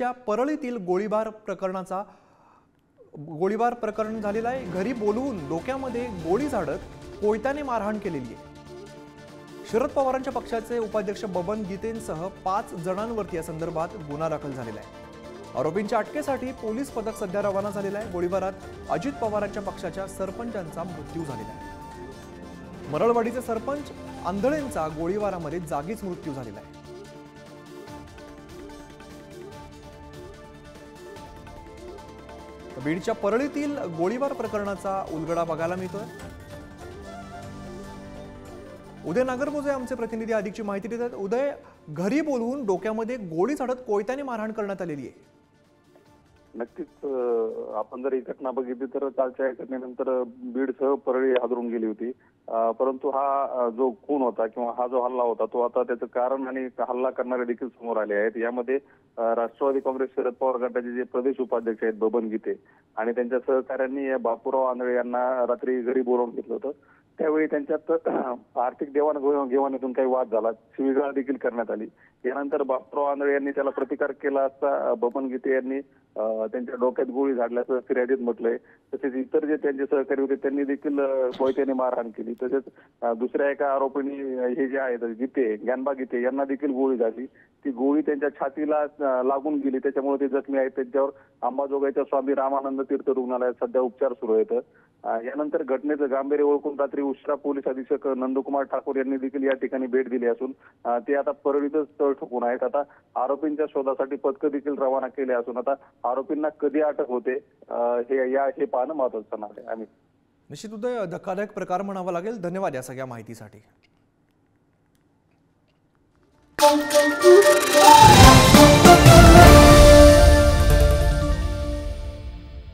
बीडच्या परळीतील गोळीबार प्रकरण झालेला आहे। घरी बोलवून डोक्यामध्ये गोळी झाडत कोयत्याने मारहाण केलेली आहे। शरद पवारांच्या पक्षाचे उपाध्यक्ष बबन गीतेंसह 5 जणांवरती या संदर्भात गुन्हा दाखल झालेला आहे। आरोपींच्या अटकेसाठी पोलीस पथक सध्या रवाना झालेला आहे। गोळीबारात अजित पवारांच्या पक्षाच्या सरपंचांचा मृत्यू झालेला आहे। मरळवाडीचे सरपंच आंधळेंचा गोळीबारामध्ये जागीच मृत्यू झालेला आहे। बीडच्या परळीतील गोळीबार प्रकरणाचा उलगडा बघायला मिळतोय। उदय नागरगोजे आमचे प्रतिनिधी अधिकची माहिती देतात। उदय, घरी बोलवून डोक्यामध्ये गोळी झाडत कोयत्याने मारहाण करण्यात आलेली आहे। नक्कीच आपण जर ही घटना बघितली तर कालच्या घटनेनंतर बीडसह परळी हादरून गेली होती। परंतु हा जो खून होता किंवा हा जो हल्ला होता तो आता त्याचं कारण आणि हल्ला करणारे देखील समोर आले आहेत। यामध्ये राष्ट्रवादी काँग्रेस शरद पवार गटाचे जे प्रदेश उपाध्यक्ष आहेत बबन गीते आणि त्यांच्या सहकाऱ्यांनी बापूराव आंधळे यांना रात्री घरी बोलावून घेतलं होतं। त्यावेळी त्यांच्यात आर्थिक देवाणघेवाणीतून काही वाद झाला, शिवीगाळ देखील करण्यात आली। यानंतर बापूराव आंधळे यांनी त्याला प्रतिकार केला असता बबन गीते यांनी त्यांच्या डोक्यात गोळी झाडल्याचं फिर्यादीत म्हटलंय। तसेच इतर जे त्यांचे सहकारी होते त्यांनी देखील कोयत्याने मारहाण केली। तसेच दुसऱ्या एका आरोपींनी हे जे आहेत ज्ञानबा गीते यांना देखील गोळी झाली। ती गोळी त्यांच्या छातीला लागून गेली, त्याच्यामुळे ते जखमी आहेत। त्यांच्यावर अंबाजोगाईच्या स्वामी रामानंद तीर्थ रुग्णालयात सध्या उपचार सुरू आहेत। यानंतर घटनेचं गांभीर्य ओळखून रात्री उशिरा पोलीस अधीक्षक नंदकुमार ठाकूर यांनी देखील या ठिकाणी भेट दिली असून ते आता परळीतच तळ ठोकून आहेत। आता आरोपींच्या शोधासाठी पथकं देखील रवाना केले असून आता आरोपींना कधी अटक होते हे पाहणं महत्त्वाचं आहे। निश्चित उदय, धक्कादायक प्रकार म्हणावा लागेल। धन्यवाद या सगळ्या माहितीसाठी।